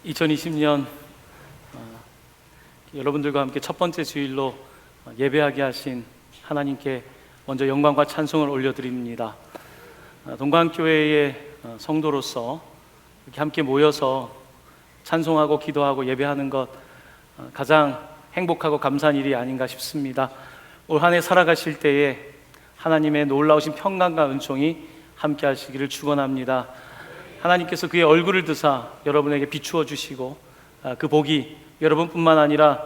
2020년 여러분들과 함께 첫 번째 주일로 예배하게 하신 하나님께 먼저 영광과 찬송을 올려드립니다. 동방교회의 성도로서 이렇게 함께 모여서 찬송하고 기도하고 예배하는 것 가장 행복하고 감사한 일이 아닌가 싶습니다. 올 한 해 살아가실 때에 하나님의 놀라우신 평강과 은총이 함께 하시기를 축원합니다. 하나님께서 그의 얼굴을 드사 여러분에게 비추어 주시고 그 복이 여러분뿐만 아니라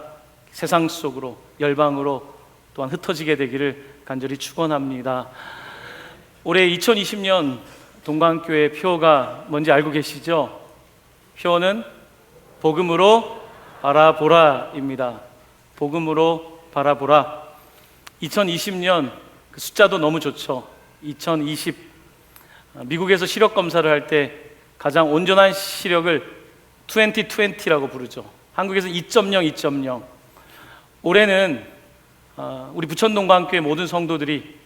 세상 속으로 열방으로 또한 흩어지게 되기를 간절히 축원합니다. 올해 2020년 동방교회 표어가 뭔지 알고 계시죠? 표어는 복음으로 바라보라입니다. 복음으로 바라보라. 2020년 그 숫자도 너무 좋죠. 2020 미국에서 시력 검사를 할 때 가장 온전한 시력을 2020라고 부르죠. 한국에서 2.0, 2.0. 올해는 우리 부천동방교회 모든 성도들이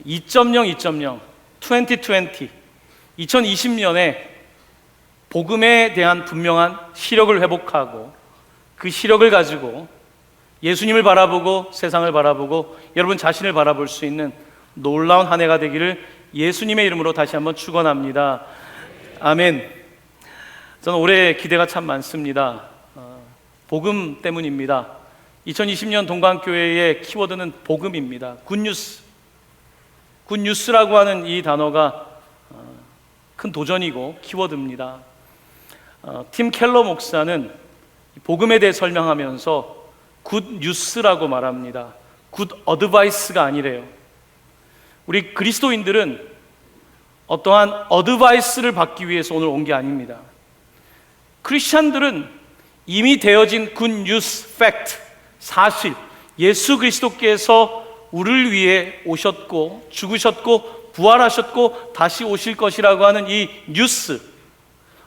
2.0, 2.0, 2020, 2020년에 복음에 대한 분명한 시력을 회복하고 그 시력을 가지고 예수님을 바라보고 세상을 바라보고 여러분 자신을 바라볼 수 있는 놀라운 한 해가 되기를 예수님의 이름으로 다시 한번 축원합니다. 아멘. 저는 올해 기대가 참 많습니다. 복음 때문입니다. 2020년 동방교회의 키워드는 복음입니다. 굿뉴스. 굿뉴스라고 하는 이 단어가 큰 도전이고 키워드입니다. 팀 켈러 목사는 복음에 대해 설명하면서 굿뉴스라고 말합니다. 굿 어드바이스가 아니래요. 우리 그리스도인들은 어떠한 어드바이스를 받기 위해서 오늘 온 게 아닙니다. 크리스찬들은 이미 되어진 굿뉴스, 팩트, 사실, 예수 그리스도께서 우리를 위해 오셨고 죽으셨고 부활하셨고 다시 오실 것이라고 하는 이 뉴스,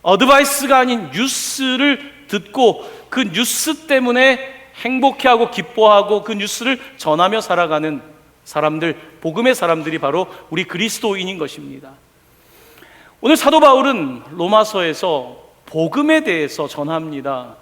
어드바이스가 아닌 뉴스를 듣고 그 뉴스 때문에 행복해하고 기뻐하고 그 뉴스를 전하며 살아가는 사람들, 복음의 사람들이 바로 우리 그리스도인인 것입니다. 오늘 사도 바울은 로마서에서 복음에 대해서 전합니다.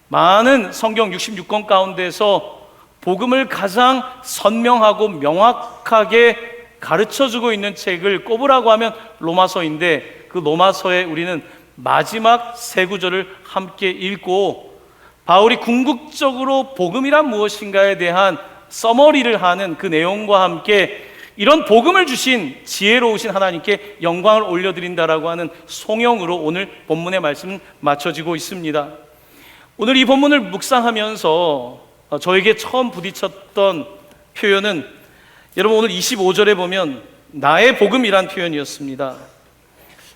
많은 성경 66권 가운데서 복음을 가장 선명하고 명확하게 가르쳐주고 있는 책을 꼽으라고 하면 로마서인데 그 로마서에 우리는 마지막 세 구절을 함께 읽고 바울이 궁극적으로 복음이란 무엇인가에 대한 서머리를 하는 그 내용과 함께 이런 복음을 주신 지혜로우신 하나님께 영광을 올려드린다라고 하는 송영으로 오늘 본문의 말씀은 맞춰지고 있습니다. 오늘 이 본문을 묵상하면서 저에게 처음 부딪혔던 표현은 여러분 오늘 25절에 보면 나의 복음이란 표현이었습니다.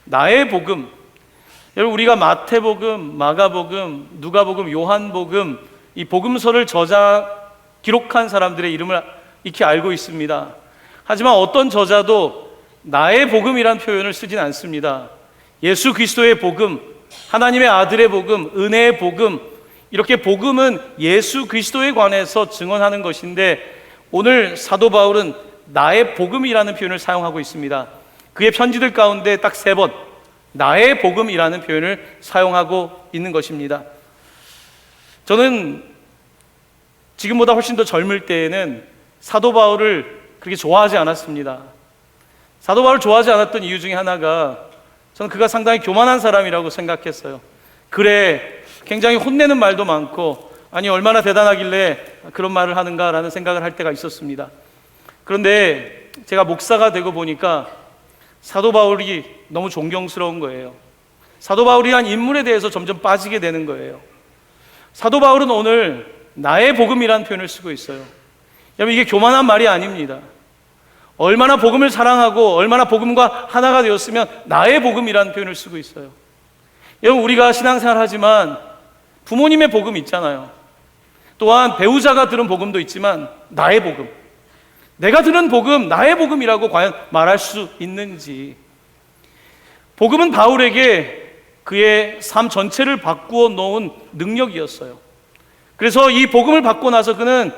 나의 복음. 여러분 우리가 마태복음, 마가복음, 누가복음, 요한복음 이 복음서를 기록한 사람들의 이름을 익히 알고 있습니다. 하지만 어떤 저자도 나의 복음이란 표현을 쓰진 않습니다. 예수 그리스도의 복음, 하나님의 아들의 복음, 은혜의 복음, 이렇게 복음은 예수 그리스도에 관해서 증언하는 것인데 오늘 사도 바울은 나의 복음이라는 표현을 사용하고 있습니다. 그의 편지들 가운데 딱 3번 나의 복음이라는 표현을 사용하고 있는 것입니다. 저는 지금보다 훨씬 더 젊을 때에는 사도 바울을 그렇게 좋아하지 않았습니다. 사도 바울을 좋아하지 않았던 이유 중에 하나가 저는 그가 상당히 교만한 사람이라고 생각했어요. 그래, 굉장히 혼내는 말도 많고 아니 얼마나 대단하길래 그런 말을 하는가라는 생각을 할 때가 있었습니다. 그런데 제가 목사가 되고 보니까 사도 바울이 너무 존경스러운 거예요. 사도 바울이란 인물에 대해서 점점 빠지게 되는 거예요. 사도 바울은 오늘 나의 복음이라는 표현을 쓰고 있어요. 여러분 이게 교만한 말이 아닙니다. 얼마나 복음을 사랑하고 얼마나 복음과 하나가 되었으면 나의 복음이라는 표현을 쓰고 있어요. 여러분 우리가 신앙생활 하지만 부모님의 복음 있잖아요. 또한 배우자가 들은 복음도 있지만 나의 복음, 내가 들은 복음, 나의 복음이라고 과연 말할 수 있는지. 복음은 바울에게 그의 삶 전체를 바꾸어 놓은 능력이었어요. 그래서 이 복음을 받고 나서 그는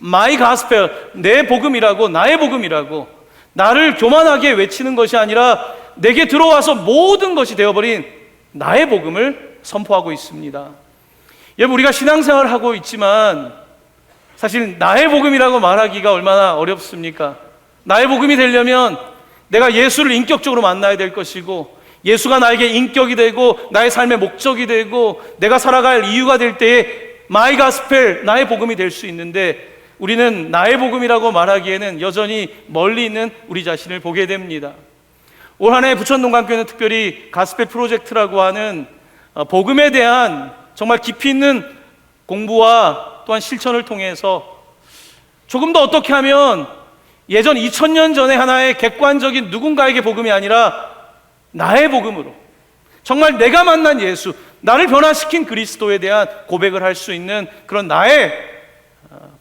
My Gospel, 내 복음이라고, 나의 복음이라고 나를 교만하게 외치는 것이 아니라 내게 들어와서 모든 것이 되어버린 나의 복음을 선포하고 있습니다. 여러분, 우리가 신앙생활을 하고 있지만 사실 나의 복음이라고 말하기가 얼마나 어렵습니까? 나의 복음이 되려면 내가 예수를 인격적으로 만나야 될 것이고, 예수가 나에게 인격이 되고 나의 삶의 목적이 되고 내가 살아갈 이유가 될 때에 마이 가스펠, 나의 복음이 될 수 있는데, 우리는 나의 복음이라고 말하기에는 여전히 멀리 있는 우리 자신을 보게 됩니다. 올 한 해 부천동강교회는 특별히 가스펠 프로젝트라고 하는 복음에 대한 정말 깊이 있는 공부와 또한 실천을 통해서 조금 더 어떻게 하면 예전 2000년 전에 하나의 객관적인 누군가에게 복음이 아니라 나의 복음으로, 정말 내가 만난 예수, 나를 변화시킨 그리스도에 대한 고백을 할 수 있는 그런 나의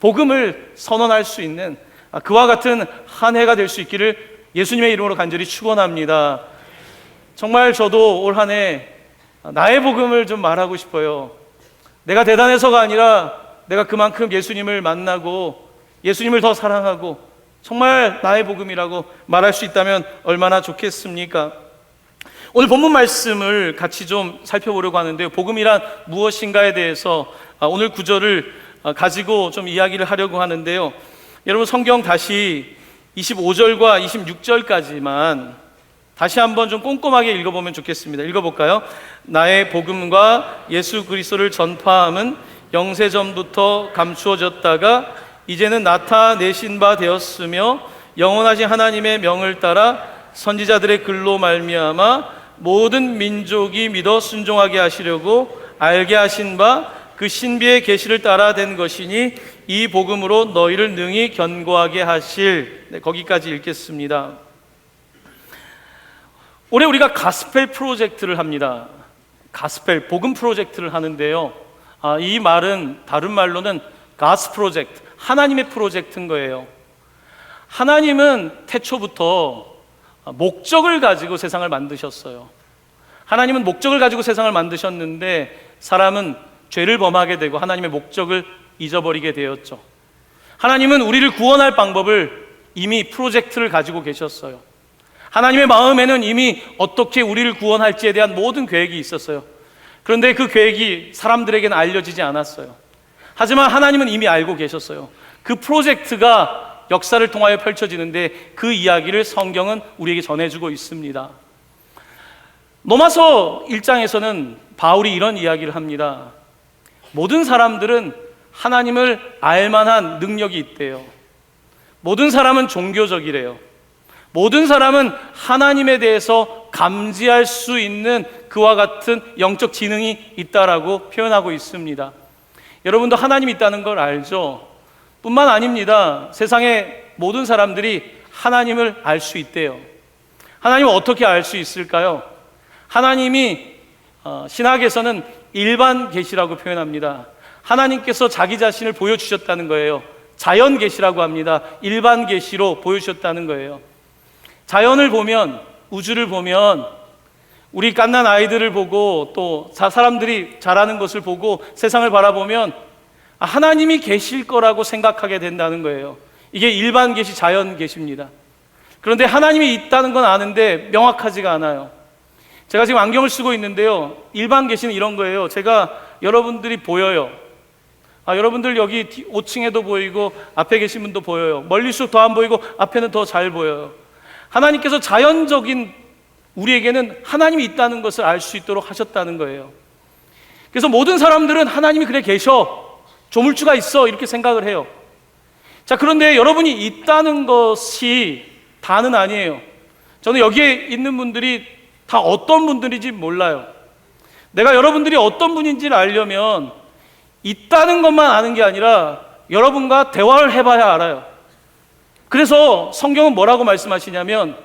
복음을 선언할 수 있는 그와 같은 한 해가 될 수 있기를 예수님의 이름으로 간절히 축원합니다. 정말 저도 올 한 해 나의 복음을 좀 말하고 싶어요. 내가 대단해서가 아니라 내가 그만큼 예수님을 만나고 예수님을 더 사랑하고 정말 나의 복음이라고 말할 수 있다면 얼마나 좋겠습니까? 오늘 본문 말씀을 같이 좀 살펴보려고 하는데요, 복음이란 무엇인가에 대해서 오늘 구절을 가지고 좀 이야기를 하려고 하는데요, 여러분 성경 다시 25절과 26절까지만 다시 한번 좀 꼼꼼하게 읽어보면 좋겠습니다. 읽어볼까요? 나의 복음과 예수 그리스도를 전파함은 영세전부터 감추어졌다가 이제는 나타내신 바 되었으며 영원하신 하나님의 명을 따라 선지자들의 글로 말미암아 모든 민족이 믿어 순종하게 하시려고 알게 하신 바 그 신비의 계시를 따라 된 것이니 이 복음으로 너희를 능히 견고하게 하실. 거기까지 읽겠습니다. 올해 우리가 가스펠 프로젝트를 합니다. 가스펠, 복음 프로젝트를 하는데요, 이 말은 다른 말로는 가스 프로젝트, 하나님의 프로젝트인 거예요. 하나님은 태초부터 목적을 가지고 세상을 만드셨어요. 하나님은 목적을 가지고 세상을 만드셨는데 사람은 죄를 범하게 되고 하나님의 목적을 잊어버리게 되었죠. 하나님은 우리를 구원할 방법을 이미 프로젝트를 가지고 계셨어요. 하나님의 마음에는 이미 어떻게 우리를 구원할지에 대한 모든 계획이 있었어요. 그런데 그 계획이 사람들에게는 알려지지 않았어요. 하지만 하나님은 이미 알고 계셨어요. 그 프로젝트가 역사를 통하여 펼쳐지는데 그 이야기를 성경은 우리에게 전해주고 있습니다. 로마서 1장에서는 바울이 이런 이야기를 합니다. 모든 사람들은 하나님을 알만한 능력이 있대요. 모든 사람은 종교적이래요. 모든 사람은 하나님에 대해서 감지할 수 있는 그와 같은 영적 지능이 있다라고 표현하고 있습니다. 여러분도 하나님이 있다는 걸 알죠? 뿐만 아닙니다. 세상의 모든 사람들이 하나님을 알 수 있대요. 하나님을 어떻게 알 수 있을까요? 하나님이 신학에서는 일반 계시라고 표현합니다. 하나님께서 자기 자신을 보여주셨다는 거예요. 자연 계시라고 합니다. 일반 계시로 보여주셨다는 거예요. 자연을 보면, 우주를 보면, 우리 갓난 아이들을 보고 또 사람들이 자라는 것을 보고 세상을 바라보면 하나님이 계실 거라고 생각하게 된다는 거예요. 이게 일반 계시, 자연 계시입니다. 그런데 하나님이 있다는 건 아는데 명확하지가 않아요. 제가 지금 안경을 쓰고 있는데요, 일반 계시는 이런 거예요. 제가 여러분들이 보여요. 여러분들 여기 5층에도 보이고 앞에 계신 분도 보여요. 멀리서 더 안 보이고 앞에는 더 잘 보여요. 하나님께서 자연적인 우리에게는 하나님이 있다는 것을 알 수 있도록 하셨다는 거예요. 그래서 모든 사람들은 하나님이 그래 계셔, 조물주가 있어, 이렇게 생각을 해요. 자, 그런데 여러분이 있다는 것이 다는 아니에요. 저는 여기에 있는 분들이 다 어떤 분들인지 몰라요. 내가 여러분들이 어떤 분인지를 알려면 있다는 것만 아는 게 아니라 여러분과 대화를 해봐야 알아요. 그래서 성경은 뭐라고 말씀하시냐면,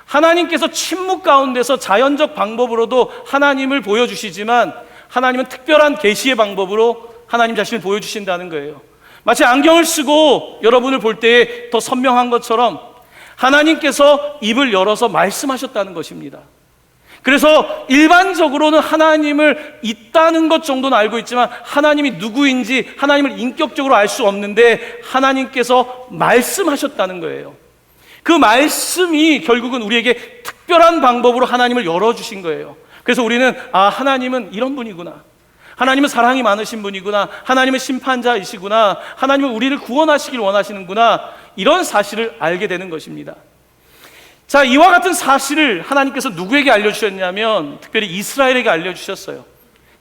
하나님께서 침묵 가운데서 자연적 방법으로도 하나님을 보여주시지만 하나님은 특별한 계시의 방법으로 하나님 자신을 보여주신다는 거예요. 마치 안경을 쓰고 여러분을 볼 때에 더 선명한 것처럼 하나님께서 입을 열어서 말씀하셨다는 것입니다. 그래서 일반적으로는 하나님을 있다는 것 정도는 알고 있지만 하나님이 누구인지, 하나님을 인격적으로 알 수 없는데 하나님께서 말씀하셨다는 거예요. 그 말씀이 결국은 우리에게 특별한 방법으로 하나님을 열어주신 거예요. 그래서 우리는 하나님은 이런 분이구나, 하나님은 사랑이 많으신 분이구나, 하나님은 심판자이시구나, 하나님은 우리를 구원하시길 원하시는구나, 이런 사실을 알게 되는 것입니다. 자, 이와 같은 사실을 하나님께서 누구에게 알려주셨냐면 특별히 이스라엘에게 알려주셨어요.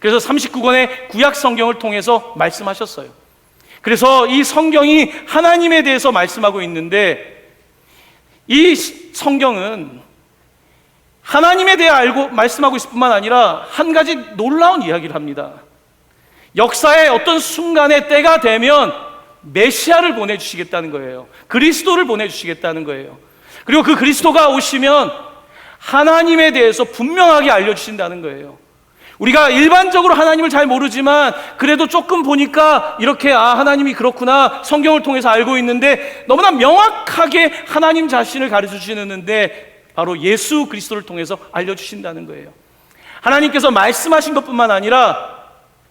그래서 39권의 구약 성경을 통해서 말씀하셨어요. 그래서 이 성경이 하나님에 대해서 말씀하고 있는데, 이 성경은 하나님에 대해 알고 말씀하고 있을 뿐만 아니라 한 가지 놀라운 이야기를 합니다. 역사의 어떤 순간에 때가 되면 메시아를 보내주시겠다는 거예요. 그리스도를 보내주시겠다는 거예요. 그리고 그 그리스도가 오시면 하나님에 대해서 분명하게 알려주신다는 거예요. 우리가 일반적으로 하나님을 잘 모르지만 그래도 조금 보니까 이렇게 하나님이 그렇구나, 성경을 통해서 알고 있는데, 너무나 명확하게 하나님 자신을 가르쳐 주시는데 바로 예수 그리스도를 통해서 알려주신다는 거예요. 하나님께서 말씀하신 것뿐만 아니라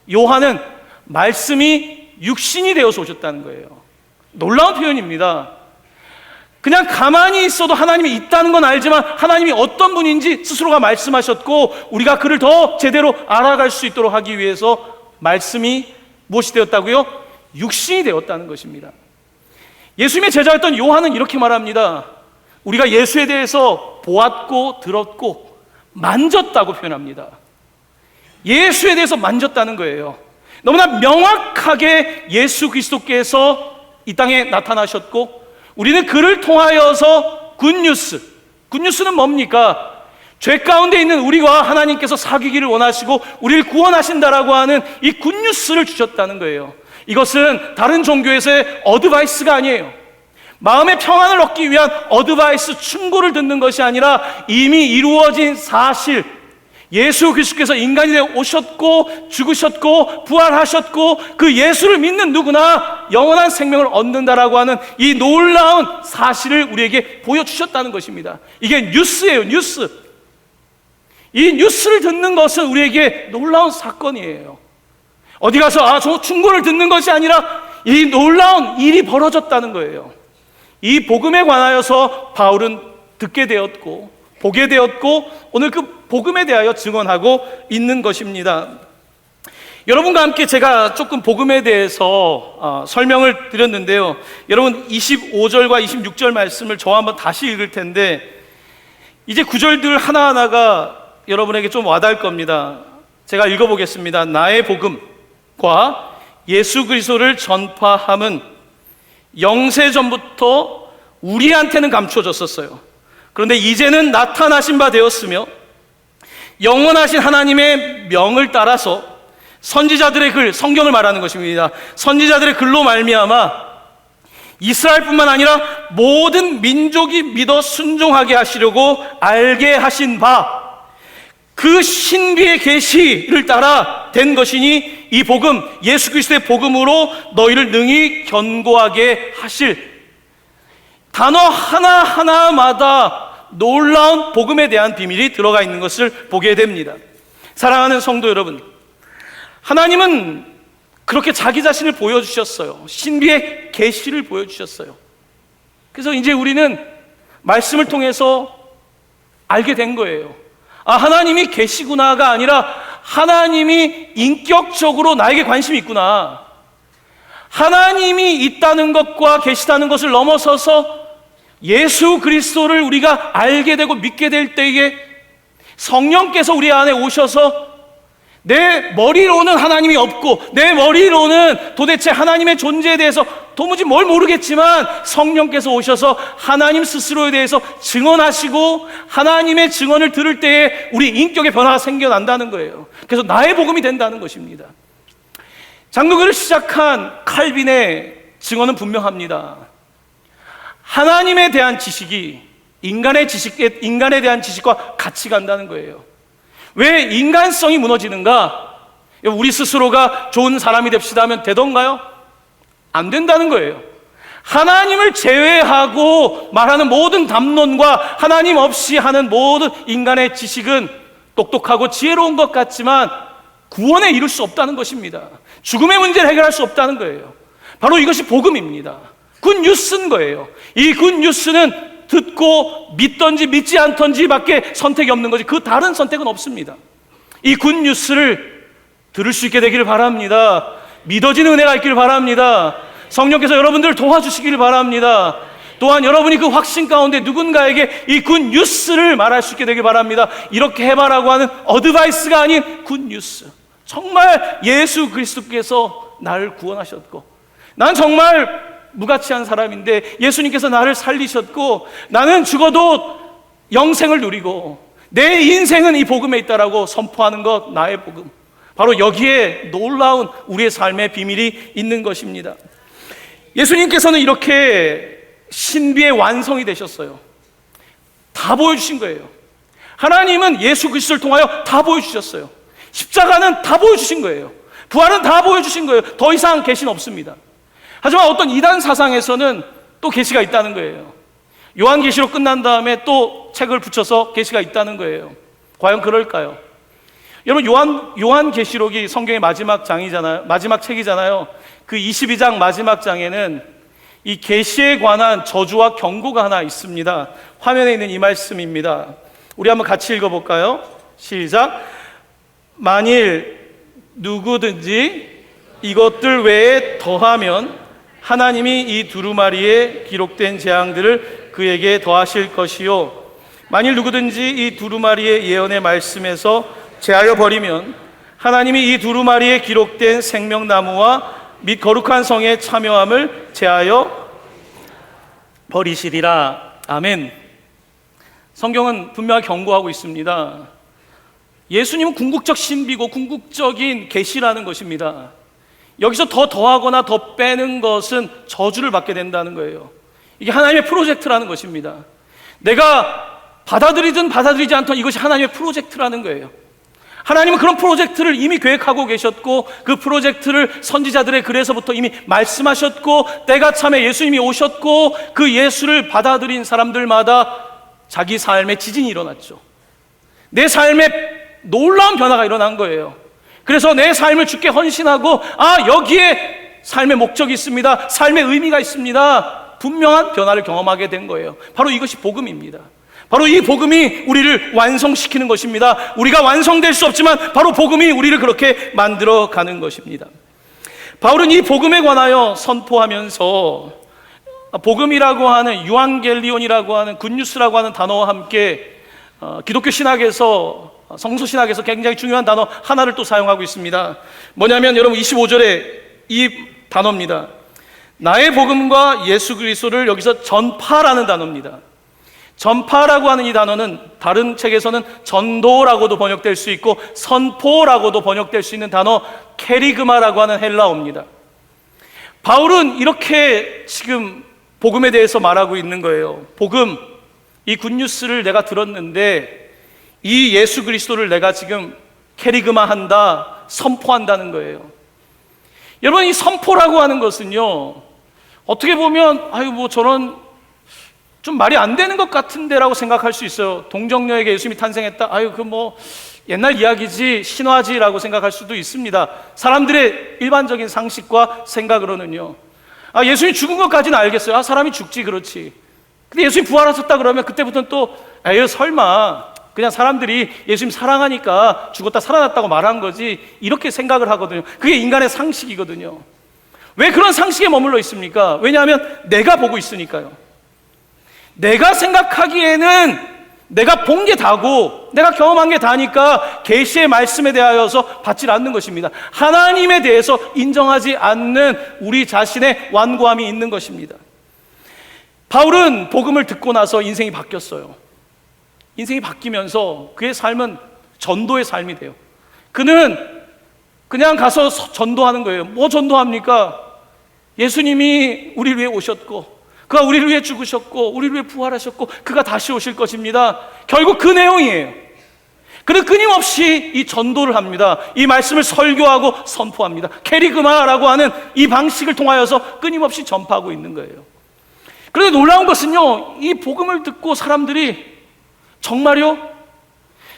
요한은 말씀이 육신이 되어서 오셨다는 거예요. 놀라운 표현입니다. 그냥 가만히 있어도 하나님이 있다는 건 알지만 하나님이 어떤 분인지 스스로가 말씀하셨고, 우리가 그를 더 제대로 알아갈 수 있도록 하기 위해서 말씀이 무엇이 되었다고요? 육신이 되었다는 것입니다. 예수님의 제자였던 요한은 이렇게 말합니다. 우리가 예수에 대해서 보았고 들었고 만졌다고 표현합니다. 예수에 대해서 만졌다는 거예요. 너무나 명확하게 예수 그리스도께서 이 땅에 나타나셨고, 우리는 그를 통하여서 굿뉴스는 뭡니까? 죄 가운데 있는 우리와 하나님께서 사귀기를 원하시고 우리를 구원하신다라고 하는 이 굿뉴스를 주셨다는 거예요. 이것은 다른 종교에서의 어드바이스가 아니에요. 마음의 평안을 얻기 위한 어드바이스, 충고를 듣는 것이 아니라 이미 이루어진 사실, 예수 그리스도께서 인간이 되어 오셨고 죽으셨고 부활하셨고 그 예수를 믿는 누구나 영원한 생명을 얻는다라고 하는 이 놀라운 사실을 우리에게 보여주셨다는 것입니다. 이게 뉴스예요, 뉴스. 이 뉴스를 듣는 것은 우리에게 놀라운 사건이에요. 어디 가서 저 충고를 듣는 것이 아니라 이 놀라운 일이 벌어졌다는 거예요. 이 복음에 관하여서 바울은 듣게 되었고 보게 되었고 오늘 그 복음에 대하여 증언하고 있는 것입니다. 여러분과 함께 제가 조금 복음에 대해서 설명을 드렸는데요. 여러분 25절과 26절 말씀을 저 한번 다시 읽을 텐데, 이제 구절들 하나하나가 여러분에게 좀 와닿을 겁니다. 제가 읽어보겠습니다. 나의 복음과 예수 그리스도를 전파함은 영세전부터 우리한테는 감춰졌었어요. 그런데 이제는 나타나신 바 되었으며 영원하신 하나님의 명을 따라서 선지자들의 글, 성경을 말하는 것입니다. 선지자들의 글로 말미암아 이스라엘뿐만 아니라 모든 민족이 믿어 순종하게 하시려고 알게 하신 바, 그 신비의 계시를 따라 된 것이니 이 복음, 예수 그리스도의 복음으로 너희를 능히 견고하게 하실. 단어 하나하나마다 놀라운 복음에 대한 비밀이 들어가 있는 것을 보게 됩니다. 사랑하는 성도 여러분, 하나님은 그렇게 자기 자신을 보여주셨어요. 신비의 계시를 보여주셨어요. 그래서 이제 우리는 말씀을 통해서 알게 된 거예요. 하나님이 계시구나가 아니라 하나님이 인격적으로 나에게 관심이 있구나. 하나님이 있다는 것과 계시다는 것을 넘어서서 예수 그리스도를 우리가 알게 되고 믿게 될 때에 성령께서 우리 안에 오셔서 내 머리로는 하나님이 없고 내 머리로는 도대체 하나님의 존재에 대해서 도무지 뭘 모르겠지만 성령께서 오셔서 하나님 스스로에 대해서 증언하시고 하나님의 증언을 들을 때에 우리 인격의 변화가 생겨난다는 거예요. 그래서 나의 복음이 된다는 것입니다. 장로교를 시작한 칼빈의 증언은 분명합니다. 하나님에 대한 지식이 인간에 대한 지식과 같이 간다는 거예요. 왜 인간성이 무너지는가? 우리 스스로가 좋은 사람이 됩시다 하면 되던가요? 안 된다는 거예요. 하나님을 제외하고 말하는 모든 담론과 하나님 없이 하는 모든 인간의 지식은 똑똑하고 지혜로운 것 같지만 구원에 이룰 수 없다는 것입니다. 죽음의 문제를 해결할 수 없다는 거예요. 바로 이것이 복음입니다. 굿뉴스인 거예요. 이 굿뉴스는 듣고 믿던지 믿지 않던지 밖에 선택이 없는 거지, 그 다른 선택은 없습니다. 이 굿뉴스를 들을 수 있게 되기를 바랍니다. 믿어지는 은혜가 있기를 바랍니다. 성령께서 여러분들을 도와주시기를 바랍니다. 또한 여러분이 그 확신 가운데 누군가에게 이 굿뉴스를 말할 수 있게 되길 바랍니다. 이렇게 해봐라고 하는 어드바이스가 아닌 굿뉴스. 정말 예수 그리스도께서 나를 구원하셨고, 난 정말 무가치한 사람인데 예수님께서 나를 살리셨고, 나는 죽어도 영생을 누리고 내 인생은 이 복음에 있다라고 선포하는 것, 나의 복음. 바로 여기에 놀라운 우리의 삶의 비밀이 있는 것입니다. 예수님께서는 이렇게 신비의 완성이 되셨어요. 다 보여주신 거예요. 하나님은 예수 그리스도를 통하여 다 보여주셨어요. 십자가는 다 보여주신 거예요. 부활은 다 보여주신 거예요. 더 이상 계시는 없습니다. 하지만 어떤 이단 사상에서는 또 계시가 있다는 거예요. 요한계시록 끝난 다음에 또 책을 붙여서 계시가 있다는 거예요. 과연 그럴까요? 여러분, 요한계시록이 성경의 마지막 장이잖아요. 마지막 책이잖아요. 그 22장 마지막 장에는 이 계시에 관한 저주와 경고가 하나 있습니다. 화면에 있는 이 말씀입니다. 우리 한번 같이 읽어볼까요? 시작. 만일 누구든지 이것들 외에 더하면 하나님이 이 두루마리에 기록된 재앙들을 그에게 더하실 것이요, 만일 누구든지 이 두루마리의 예언의 말씀에서 제하여 버리면 하나님이 이 두루마리에 기록된 생명나무와 및 거룩한 성의 참여함을 제하여 버리시리라. 아멘. 성경은 분명히 경고하고 있습니다. 예수님은 궁극적 신비고 궁극적인 계시라는 것입니다. 여기서 더 더하거나 더 빼는 것은 저주를 받게 된다는 거예요. 이게 하나님의 프로젝트라는 것입니다. 내가 받아들이든 받아들이지 않든 이것이 하나님의 프로젝트라는 거예요. 하나님은 그런 프로젝트를 이미 계획하고 계셨고, 그 프로젝트를 선지자들의 글에서부터 이미 말씀하셨고, 때가 참에 예수님이 오셨고, 그 예수를 받아들인 사람들마다 자기 삶에 지진이 일어났죠. 내 삶에 놀라운 변화가 일어난 거예요. 그래서 내 삶을 주께 헌신하고, 여기에 삶의 목적이 있습니다, 삶의 의미가 있습니다, 분명한 변화를 경험하게 된 거예요. 바로 이것이 복음입니다. 바로 이 복음이 우리를 완성시키는 것입니다. 우리가 완성될 수 없지만 바로 복음이 우리를 그렇게 만들어가는 것입니다. 바울은 이 복음에 관하여 선포하면서 복음이라고 하는, 유앙겔리온이라고 하는, 굿뉴스라고 하는 단어와 함께 기독교 신학에서, 성서 신학에서 굉장히 중요한 단어 하나를 또 사용하고 있습니다. 뭐냐면 여러분 25절에 이 단어입니다. 나의 복음과 예수 그리스도를 여기서 전파라는 단어입니다. 전파라고 하는 이 단어는 다른 책에서는 전도라고도 번역될 수 있고 선포라고도 번역될 수 있는 단어 케리그마라고 하는 헬라어입니다. 바울은 이렇게 지금 복음에 대해서 말하고 있는 거예요. 복음, 이 굿뉴스를 내가 들었는데 이 예수 그리스도를 내가 지금 케리그마한다, 선포한다는 거예요. 여러분, 이 선포라고 하는 것은요, 어떻게 보면 저런 좀 말이 안 되는 것 같은데라고 생각할 수 있어요. 동정녀에게 예수님이 탄생했다, 옛날 이야기지, 신화지라고 생각할 수도 있습니다. 사람들의 일반적인 상식과 생각으로는요. 예수님 죽은 것까지는 알겠어요. 사람이 죽지, 그렇지. 근데 예수님 부활하셨다 그러면 그때부터는 또 설마 그냥 사람들이 예수님 사랑하니까 죽었다 살아났다고 말한 거지, 이렇게 생각을 하거든요. 그게 인간의 상식이거든요. 왜 그런 상식에 머물러 있습니까? 왜냐하면 내가 보고 있으니까요. 내가 생각하기에는 내가 본 게 다고 내가 경험한 게 다니까 계시의 말씀에 대하여서 받지 않는 것입니다. 하나님에 대해서 인정하지 않는 우리 자신의 완고함이 있는 것입니다. 바울은 복음을 듣고 나서 인생이 바뀌었어요. 인생이 바뀌면서 그의 삶은 전도의 삶이 돼요. 그는 그냥 가서 전도하는 거예요. 뭐 전도합니까? 예수님이 우리를 위해 오셨고, 그가 우리를 위해 죽으셨고, 우리를 위해 부활하셨고, 그가 다시 오실 것입니다. 결국 그 내용이에요. 그는 끊임없이 이 전도를 합니다. 이 말씀을 설교하고 선포합니다. 케리그마라고 하는 이 방식을 통하여서 끊임없이 전파하고 있는 거예요. 그런데 놀라운 것은요, 이 복음을 듣고 사람들이 정말요?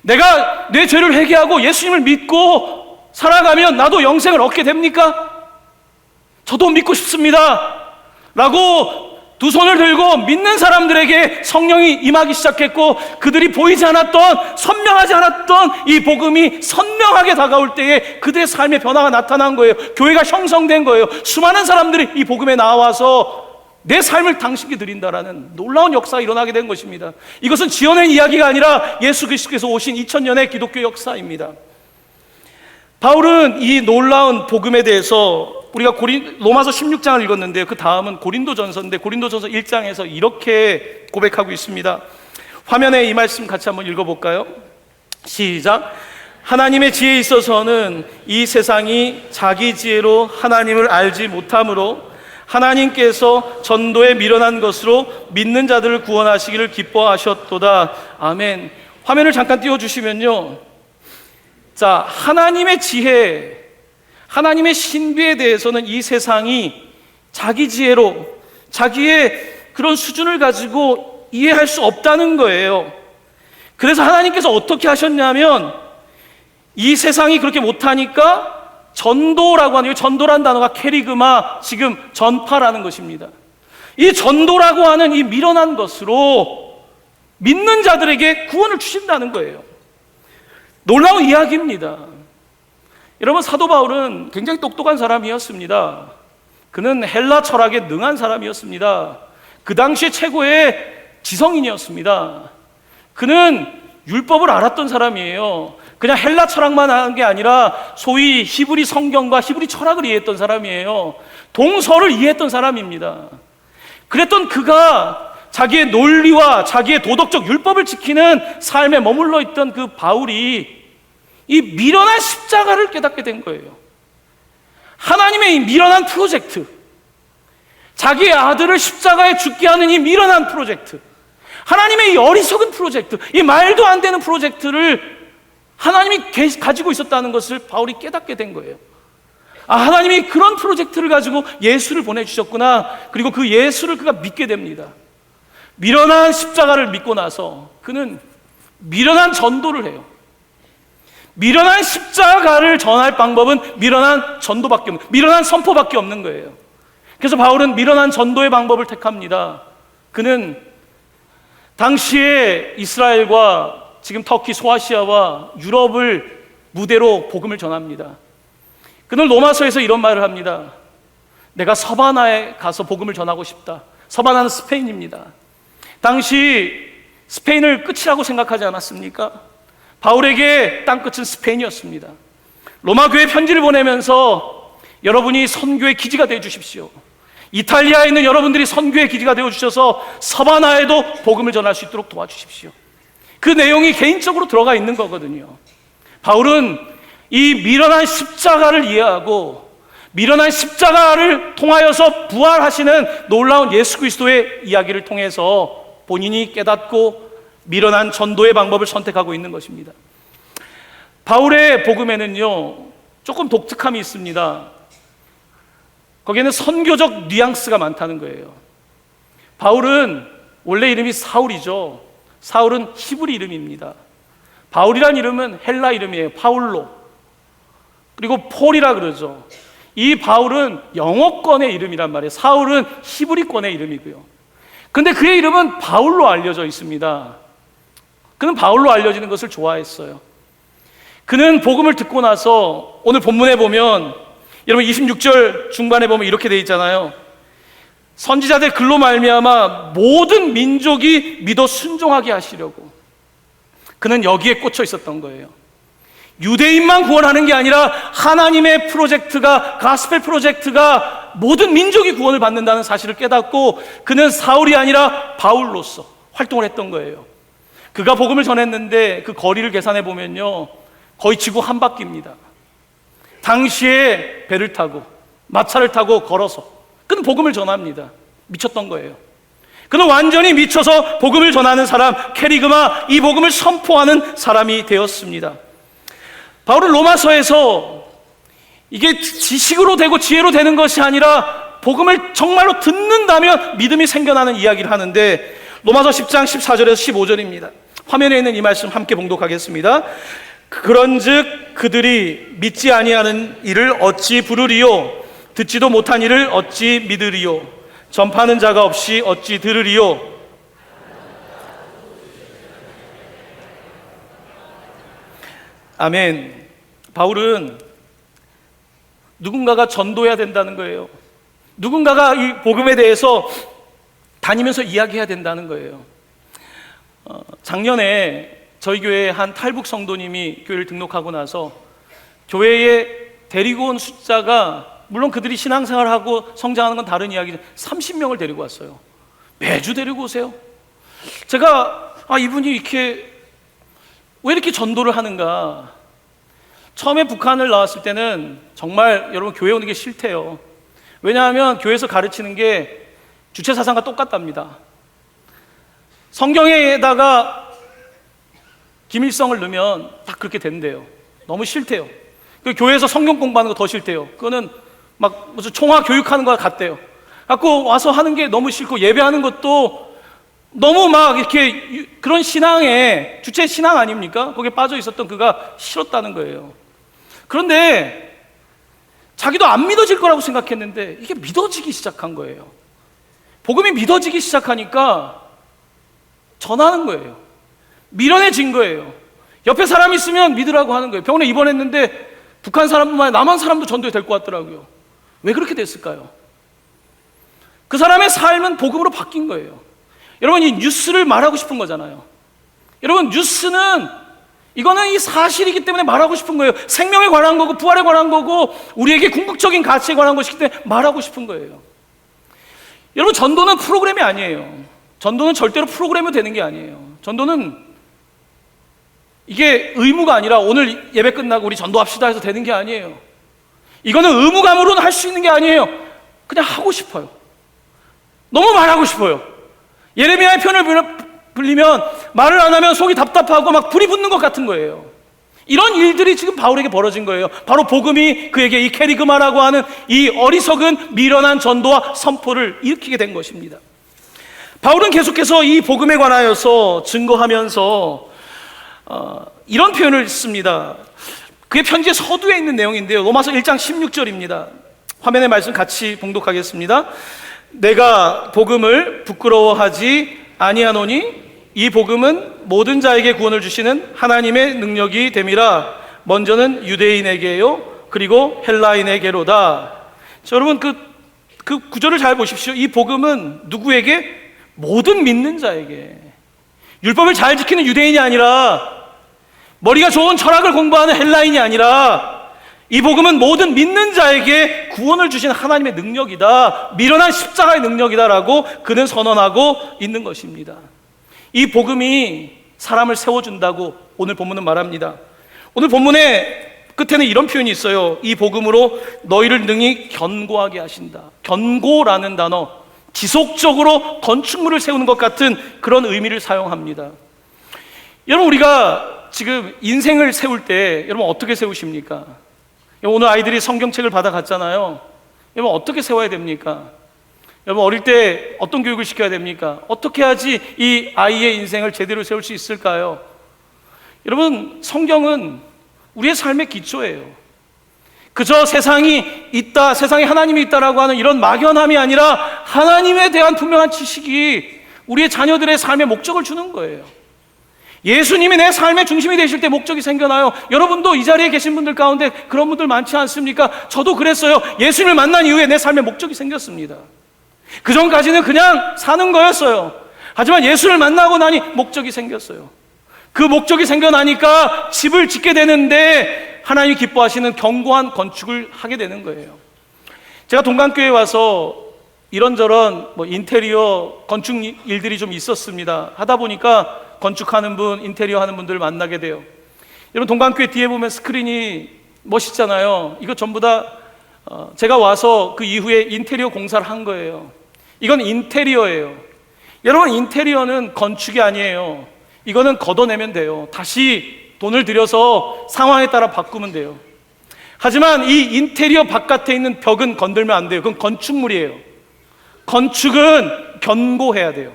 내가 내 죄를 회개하고 예수님을 믿고 살아가면 나도 영생을 얻게 됩니까? 저도 믿고 싶습니다 라고 두 손을 들고 믿는 사람들에게 성령이 임하기 시작했고, 그들이 보이지 않았던, 선명하지 않았던 이 복음이 선명하게 다가올 때에 그들의 삶의 변화가 나타난 거예요. 교회가 형성된 거예요. 수많은 사람들이 이 복음에 나와서 내 삶을 당신께 드린다라는 놀라운 역사가 일어나게 된 것입니다. 이것은 지어낸 이야기가 아니라 예수 그리스도께서 오신 2000년의 기독교 역사입니다. 바울은 이 놀라운 복음에 대해서, 우리가 로마서 16장을 읽었는데요, 그 다음은 고린도전서인데 고린도전서 1장에서 이렇게 고백하고 있습니다. 화면에 이 말씀 같이 한번 읽어볼까요? 시작. 하나님의 지혜에 있어서는 이 세상이 자기 지혜로 하나님을 알지 못하므로 하나님께서 전도에 미련한 것으로 믿는 자들을 구원하시기를 기뻐하셨도다. 아멘. 화면을 잠깐 띄워주시면요, 자, 하나님의 지혜, 하나님의 신비에 대해서는 이 세상이 자기 지혜로, 자기의 그런 수준을 가지고 이해할 수 없다는 거예요. 그래서 하나님께서 어떻게 하셨냐면, 이 세상이 그렇게 못하니까 전도라고 하는, 전도란 단어가 캐리그마, 지금 전파라는 것입니다. 이 전도라고 하는 이 미련한 것으로 믿는 자들에게 구원을 주신다는 거예요. 놀라운 이야기입니다. 여러분, 사도 바울은 굉장히 똑똑한 사람이었습니다. 그는 헬라 철학에 능한 사람이었습니다. 그 당시에 최고의 지성인이었습니다. 그는 율법을 알았던 사람이에요. 그냥 헬라 철학만 하는 게 아니라 소위 히브리 성경과 히브리 철학을 이해했던 사람이에요. 동서를 이해했던 사람입니다. 그랬던 그가 자기의 논리와 자기의 도덕적 율법을 지키는 삶에 머물러 있던 그 바울이 이 미련한 십자가를 깨닫게 된 거예요. 하나님의 이 미련한 프로젝트, 자기의 아들을 십자가에 죽게 하는 이 미련한 프로젝트, 하나님의 이 어리석은 프로젝트, 이 말도 안 되는 프로젝트를 하나님이 가지고 있었다는 것을 바울이 깨닫게 된 거예요. 아, 하나님이 그런 프로젝트를 가지고 예수를 보내주셨구나. 그리고 그 예수를 그가 믿게 됩니다. 미련한 십자가를 믿고 나서 그는 미련한 전도를 해요. 미련한 십자가를 전할 방법은 미련한 전도밖에 없는, 미련한 선포밖에 없는 거예요. 그래서 바울은 미련한 전도의 방법을 택합니다. 그는 당시에 이스라엘과 지금 터키, 소아시아와 유럽을 무대로 복음을 전합니다. 그는 로마서에서 이런 말을 합니다. 내가 서바나에 가서 복음을 전하고 싶다. 서바나는 스페인입니다. 당시 스페인을 끝이라고 생각하지 않았습니까? 바울에게 땅끝은 스페인이었습니다. 로마 교회 편지를 보내면서 여러분이 선교의 기지가 되어 주십시오. 이탈리아에 있는 여러분들이 선교의 기지가 되어 주셔서 서바나에도 복음을 전할 수 있도록 도와주십시오. 그 내용이 개인적으로 들어가 있는 거거든요. 바울은 이 미련한 십자가를 이해하고 미련한 십자가를 통하여서 부활하시는 놀라운 예수 그리스도의 이야기를 통해서 본인이 깨닫고 미련한 전도의 방법을 선택하고 있는 것입니다. 바울의 복음에는요, 조금 독특함이 있습니다. 거기에는 선교적 뉘앙스가 많다는 거예요. 바울은 원래 이름이 사울이죠. 사울은 히브리 이름입니다. 바울이란 이름은 헬라 이름이에요. 파울로. 그리고 폴이라 그러죠. 이 바울은 영어권의 이름이란 말이에요. 사울은 히브리권의 이름이고요. 근데 그의 이름은 바울로 알려져 있습니다. 그는 바울로 알려지는 것을 좋아했어요. 그는 복음을 듣고 나서 오늘 본문에 보면, 여러분 26절 중반에 보면 이렇게 돼 있잖아요. 선지자들 글로 말미암아 모든 민족이 믿어 순종하게 하시려고. 그는 여기에 꽂혀 있었던 거예요. 유대인만 구원하는 게 아니라 하나님의 프로젝트가, 가스펠 프로젝트가 모든 민족이 구원을 받는다는 사실을 깨닫고 그는 사울이 아니라 바울로서 활동을 했던 거예요. 그가 복음을 전했는데 그 거리를 계산해 보면요, 거의 지구 한 바퀴입니다. 당시에 배를 타고 마차를 타고 걸어서 그는 복음을 전합니다. 미쳤던 거예요. 그는 완전히 미쳐서 복음을 전하는 사람, 캐리그마, 이 복음을 선포하는 사람이 되었습니다. 바울은 로마서에서 이게 지식으로 되고 지혜로 되는 것이 아니라 복음을 정말로 듣는다면 믿음이 생겨나는 이야기를 하는데, 로마서 10장 14절에서 15절입니다. 화면에 있는 이 말씀 함께 봉독하겠습니다. 그런즉 그들이 믿지 아니하는 일을 어찌 부르리요? 듣지도 못한 일을 어찌 믿으리요? 전파하는 자가 없이 어찌 들으리요? 아멘. 바울은 누군가가 전도해야 된다는 거예요. 누군가가 이 복음에 대해서 다니면서 이야기해야 된다는 거예요. 작년에 저희 교회에 한 탈북 성도님이 교회를 등록하고 나서 교회에 데리고 온 숫자가, 물론 그들이 신앙생활하고 성장하는 건 다른 이야기죠, 30명을 데리고 왔어요. 매주 데리고 오세요. 제가 이분이 왜 이렇게 전도를 하는가. 처음에 북한을 나왔을 때는 정말 여러분 교회 오는 게 싫대요. 왜냐하면 교회에서 가르치는 게 주체사상과 똑같답니다. 성경에다가 김일성을 넣으면 다 그렇게 된대요. 너무 싫대요. 교회에서 성경 공부하는 거 더 싫대요. 그거는 막 무슨 총화 교육하는 거 같대요. 갖고 와서 하는 게 너무 싫고, 예배하는 것도 너무 막 이렇게 그런 신앙에, 주체 신앙 아닙니까? 거기에 빠져 있었던 그가 싫었다는 거예요. 그런데 자기도 안 믿어질 거라고 생각했는데 이게 믿어지기 시작한 거예요. 복음이 믿어지기 시작하니까 전하는 거예요. 미련해진 거예요. 옆에 사람이 있으면 믿으라고 하는 거예요. 병원에 입원했는데 북한 사람뿐만 아니라 남한 사람도 전도에 될 것 같더라고요. 왜 그렇게 됐을까요? 그 사람의 삶은 복음으로 바뀐 거예요. 여러분, 이 뉴스를 말하고 싶은 거잖아요. 여러분, 뉴스는 이거는 이 사실이기 때문에 말하고 싶은 거예요. 생명에 관한 거고 부활에 관한 거고 우리에게 궁극적인 가치에 관한 것이기 때문에 말하고 싶은 거예요. 여러분, 전도는 프로그램이 아니에요. 전도는 절대로 프로그램이 되는 게 아니에요. 전도는 이게 의무가 아니라 오늘 예배 끝나고 우리 전도합시다 해서 되는 게 아니에요. 이거는 의무감으로는 할 수 있는 게 아니에요. 그냥 하고 싶어요. 너무 말하고 싶어요. 예레미야의 편을 불리면 말을 안 하면 속이 답답하고 막 불이 붙는 것 같은 거예요. 이런 일들이 지금 바울에게 벌어진 거예요. 바로 복음이 그에게 이 캐리그마라고 하는 이 어리석은 미련한 전도와 선포를 일으키게 된 것입니다. 바울은 계속해서 이 복음에 관하여서 증거하면서 이런 표현을 씁니다. 그의 편지의 서두에 있는 내용인데요, 로마서 1장 16절입니다. 화면의 말씀 같이 봉독하겠습니다. 내가 복음을 부끄러워하지 아니하노니 이 복음은 모든 자에게 구원을 주시는 하나님의 능력이 됨이라. 먼저는 유대인에게요 그리고 헬라인에게로다. 자, 여러분 그 구절을 잘 보십시오. 이 복음은 누구에게? 모든 믿는 자에게. 율법을 잘 지키는 유대인이 아니라, 머리가 좋은 철학을 공부하는 헬라인이 아니라, 이 복음은 모든 믿는 자에게 구원을 주신 하나님의 능력이다, 미련한 십자가의 능력이다라고 그는 선언하고 있는 것입니다. 이 복음이 사람을 세워준다고 오늘 본문은 말합니다. 오늘 본문의 끝에는 이런 표현이 있어요. 이 복음으로 너희를 능히 견고하게 하신다. 견고라는 단어, 지속적으로 건축물을 세우는 것 같은 그런 의미를 사용합니다. 여러분, 우리가 지금 인생을 세울 때 여러분 어떻게 세우십니까? 오늘 아이들이 성경책을 받아갔잖아요. 여러분 어떻게 세워야 됩니까? 여러분 어릴 때 어떤 교육을 시켜야 됩니까? 어떻게 해야지 이 아이의 인생을 제대로 세울 수 있을까요? 여러분, 성경은 우리의 삶의 기초예요. 그저 세상이 있다, 세상에 하나님이 있다라고 하는 이런 막연함이 아니라 하나님에 대한 분명한 지식이 우리의 자녀들의 삶에 목적을 주는 거예요. 예수님이 내 삶의 중심이 되실 때 목적이 생겨나요. 여러분도 이 자리에 계신 분들 가운데 그런 분들 많지 않습니까? 저도 그랬어요. 예수님을 만난 이후에 내 삶의 목적이 생겼습니다. 그 전까지는 그냥 사는 거였어요. 하지만 예수를 만나고 나니 목적이 생겼어요. 그 목적이 생겨나니까 집을 짓게 되는데 하나님이 기뻐하시는 견고한 건축을 하게 되는 거예요. 제가 동강교회에 와서 이런저런 인테리어 건축 일들이 좀 있었습니다. 하다 보니까 건축하는 분, 인테리어 하는 분들을 만나게 돼요. 여러분, 동강교회 뒤에 보면 스크린이 멋있잖아요. 이거 전부 다 제가 와서 그 이후에 인테리어 공사를 한 거예요. 이건 인테리어예요. 여러분, 인테리어는 건축이 아니에요. 이거는 걷어내면 돼요. 다시 돈을 들여서 상황에 따라 바꾸면 돼요. 하지만 이 인테리어 바깥에 있는 벽은 건들면 안 돼요. 그건 건축물이에요. 건축은 견고해야 돼요.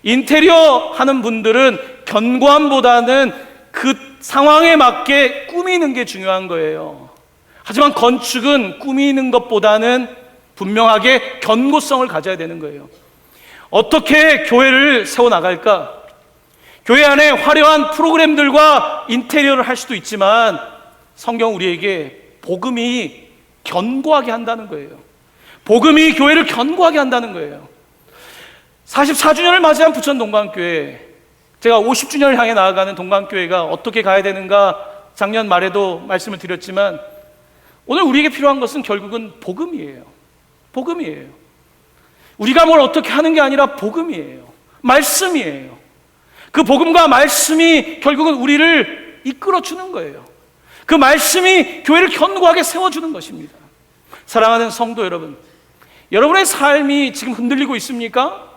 인테리어 하는 분들은 견고함보다는 그 상황에 맞게 꾸미는 게 중요한 거예요. 하지만 건축은 꾸미는 것보다는 분명하게 견고성을 가져야 되는 거예요. 어떻게 교회를 세워나갈까? 교회 안에 화려한 프로그램들과 인테리어를 할 수도 있지만 성경 우리에게 복음이 견고하게 한다는 거예요. 복음이 교회를 견고하게 한다는 거예요. 44주년을 맞이한 부천 동광교회, 제가 50주년을 향해 나아가는 동광교회가 어떻게 가야 되는가 작년 말에도 말씀을 드렸지만 오늘 우리에게 필요한 것은 결국은 복음이에요. 복음이에요. 우리가 뭘 어떻게 하는 게 아니라 복음이에요. 말씀이에요. 그 복음과 말씀이 결국은 우리를 이끌어주는 거예요. 그 말씀이 교회를 견고하게 세워주는 것입니다. 사랑하는 성도 여러분, 여러분의 삶이 지금 흔들리고 있습니까?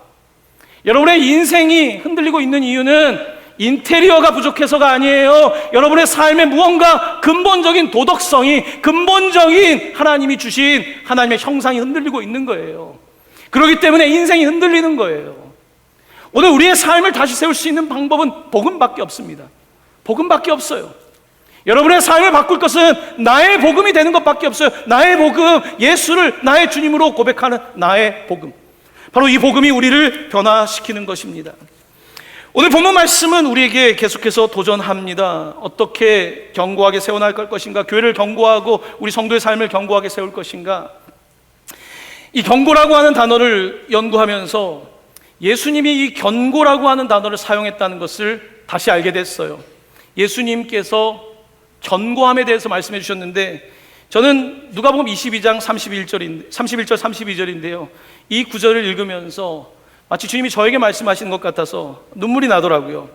여러분의 인생이 흔들리고 있는 이유는 인테리어가 부족해서가 아니에요. 여러분의 삶에 무언가 근본적인 도덕성이, 근본적인 하나님이 주신 하나님의 형상이 흔들리고 있는 거예요. 그렇기 때문에 인생이 흔들리는 거예요. 오늘 우리의 삶을 다시 세울 수 있는 방법은 복음밖에 없습니다. 복음밖에 없어요. 여러분의 삶을 바꿀 것은 나의 복음이 되는 것밖에 없어요. 나의 복음, 예수를 나의 주님으로 고백하는 나의 복음, 바로 이 복음이 우리를 변화시키는 것입니다. 오늘 본문 말씀은 우리에게 계속해서 도전합니다. 어떻게 견고하게 세워나갈 것인가? 교회를 견고하고 우리 성도의 삶을 견고하게 세울 것인가? 이 견고라고 하는 단어를 연구하면서 예수님이 이 견고라고 하는 단어를 사용했다는 것을 다시 알게 됐어요. 예수님께서 견고함에 대해서 말씀해 주셨는데, 저는 누가복음 22장 31절 32절인데요 이 구절을 읽으면서 마치 주님이 저에게 말씀하시는 것 같아서 눈물이 나더라고요.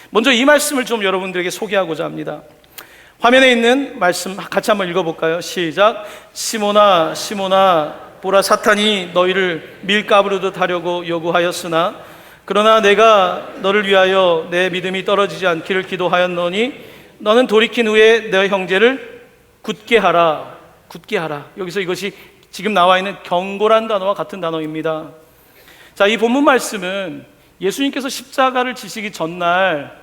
먼저 이 말씀을 좀 여러분들에게 소개하고자 합니다. 화면에 있는 말씀 같이 한번 읽어볼까요? 시작. 시몬아 시몬아, 보라, 사탄이 너희를 밀가부르듯 하려고 요구하였으나 그러나 내가 너를 위하여 내 믿음이 떨어지지 않기를 기도하였노니 너는 돌이킨 후에 내 형제를 굳게 하라. 굳게 하라. 여기서 이것이 지금 나와 있는 견고란 단어와 같은 단어입니다. 자, 이 본문 말씀은 예수님께서 십자가를 지시기 전날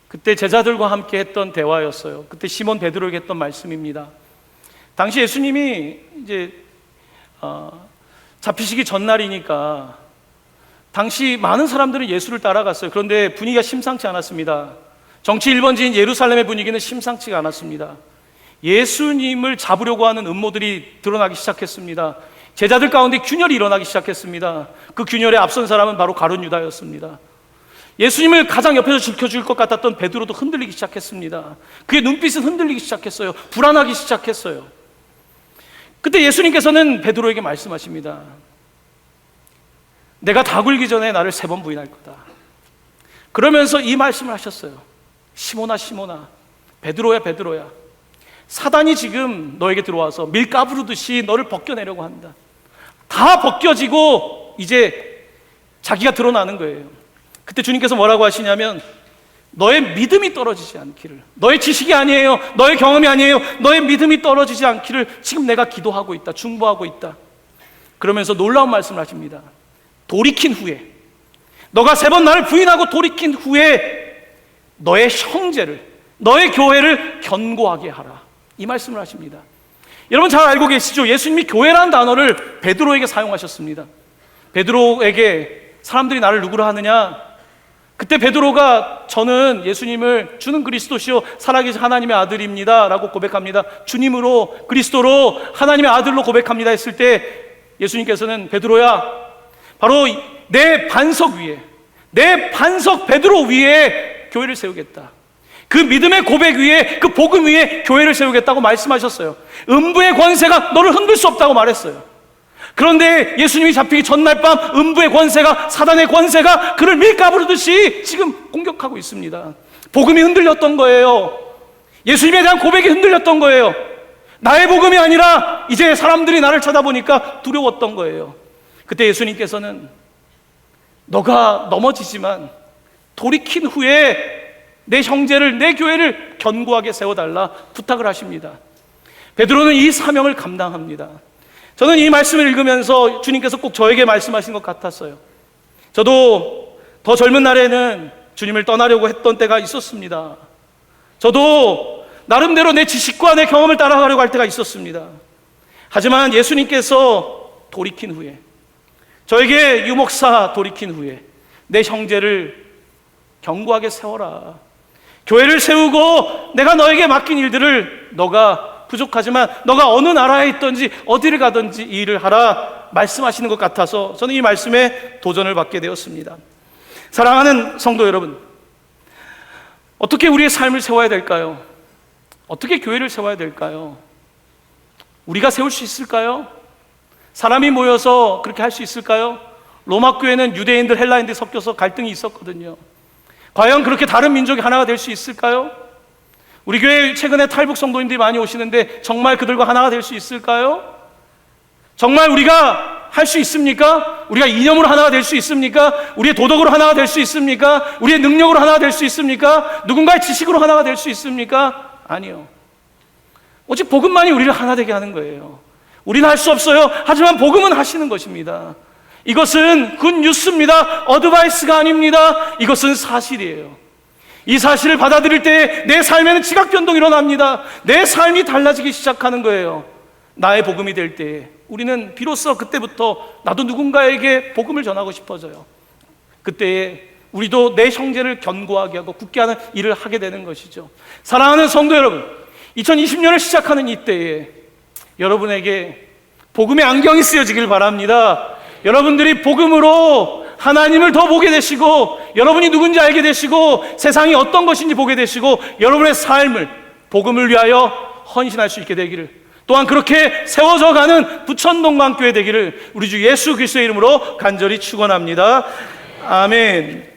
그때 제자들과 함께 했던 대화였어요. 그때 시몬 베드로에게 했던 말씀입니다. 당시 예수님이 이제 잡히시기 전날이니까 당시 많은 사람들은 예수를 따라갔어요. 그런데 분위기가 심상치 않았습니다. 정치 1번지인 예루살렘의 분위기는 심상치가 않았습니다. 예수님을 잡으려고 하는 음모들이 드러나기 시작했습니다. 제자들 가운데 균열이 일어나기 시작했습니다. 그 균열에 앞선 사람은 바로 가룟 유다였습니다. 예수님을 가장 옆에서 지켜줄 것 같았던 베드로도 흔들리기 시작했습니다. 그의 눈빛은 흔들리기 시작했어요. 불안하기 시작했어요. 그때 예수님께서는 베드로에게 말씀하십니다. 내가 다 굴기 전에 나를 3번 부인할 거다. 그러면서 이 말씀을 하셨어요. 시몬아 시몬아, 베드로야 베드로야, 사단이 지금 너에게 들어와서 밀가부르듯이 너를 벗겨내려고 한다. 다 벗겨지고 이제 자기가 드러나는 거예요. 그때 주님께서 뭐라고 하시냐면 너의 믿음이 떨어지지 않기를, 너의 지식이 아니에요, 너의 경험이 아니에요, 너의 믿음이 떨어지지 않기를 지금 내가 기도하고 있다, 중보하고 있다. 그러면서 놀라운 말씀을 하십니다. 돌이킨 후에, 너가 3번 나를 부인하고 돌이킨 후에 너의 형제를, 너의 교회를 견고하게 하라. 이 말씀을 하십니다. 여러분 잘 알고 계시죠? 예수님이 교회라는 단어를 베드로에게 사용하셨습니다. 베드로에게 사람들이 나를 누구로 하느냐? 그때 베드로가 저는 예수님을 주는 그리스도시요 살아계신 하나님의 아들입니다 라고 고백합니다. 주님으로, 그리스도로, 하나님의 아들로 고백합니다 했을 때 예수님께서는 베드로야, 바로 내 반석 위에, 내 반석 베드로 위에 교회를 세우겠다. 그 믿음의 고백 위에, 그 복음 위에 교회를 세우겠다고 말씀하셨어요. 음부의 권세가 너를 흔들 수 없다고 말했어요. 그런데 예수님이 잡히기 전날 밤 음부의 권세가, 사단의 권세가 그를 밀가부르듯이 지금 공격하고 있습니다. 복음이 흔들렸던 거예요. 예수님에 대한 고백이 흔들렸던 거예요. 나의 복음이 아니라 이제 사람들이 나를 쳐다보니까 두려웠던 거예요. 그때 예수님께서는 너가 넘어지지만 돌이킨 후에 내 형제를, 내 교회를 견고하게 세워달라 부탁을 하십니다. 베드로는 이 사명을 감당합니다. 저는 이 말씀을 읽으면서 주님께서 꼭 저에게 말씀하신 것 같았어요. 저도 더 젊은 날에는 주님을 떠나려고 했던 때가 있었습니다. 저도 나름대로 내 지식과 내 경험을 따라가려고 할 때가 있었습니다. 하지만 예수님께서 돌이킨 후에, 저에게 유목사 돌이킨 후에 내 형제를 견고하게 세워라. 교회를 세우고 내가 너에게 맡긴 일들을 너가 부족하지만 너가 어느 나라에 있든지 어디를 가든지 이 일을 하라 말씀하시는 것 같아서 저는 이 말씀에 도전을 받게 되었습니다. 사랑하는 성도 여러분, 어떻게 우리의 삶을 세워야 될까요? 어떻게 교회를 세워야 될까요? 우리가 세울 수 있을까요? 사람이 모여서 그렇게 할 수 있을까요? 로마 교회는 유대인들, 헬라인들이 섞여서 갈등이 있었거든요. 과연 그렇게 다른 민족이 하나가 될 수 있을까요? 우리 교회 최근에 탈북 성도님들이 많이 오시는데 정말 그들과 하나가 될 수 있을까요? 정말 우리가 할 수 있습니까? 우리가 이념으로 하나가 될 수 있습니까? 우리의 도덕으로 하나가 될 수 있습니까? 우리의 능력으로 하나가 될 수 있습니까? 누군가의 지식으로 하나가 될 수 있습니까? 아니요. 오직 복음만이 우리를 하나 되게 하는 거예요. 우리는 할 수 없어요. 하지만 복음은 하시는 것입니다. 이것은 굿 뉴스입니다. 어드바이스가 아닙니다. 이것은 사실이에요. 이 사실을 받아들일 때 내 삶에는 지각 변동이 일어납니다. 내 삶이 달라지기 시작하는 거예요. 나의 복음이 될 때에 우리는 비로소 그때부터 나도 누군가에게 복음을 전하고 싶어져요. 그때에 우리도 내 형제를 견고하게 하고 굳게 하는 일을 하게 되는 것이죠. 사랑하는 성도 여러분, 2020년을 시작하는 이때에 여러분에게 복음의 안경이 쓰여지길 바랍니다. 여러분들이 복음으로 하나님을 더 보게 되시고, 여러분이 누군지 알게 되시고, 세상이 어떤 것인지 보게 되시고, 여러분의 삶을 복음을 위하여 헌신할 수 있게 되기를, 또한 그렇게 세워져 가는 부천동방교회 되기를 우리 주 예수 그리스도의 이름으로 간절히 축원합니다. 아멘.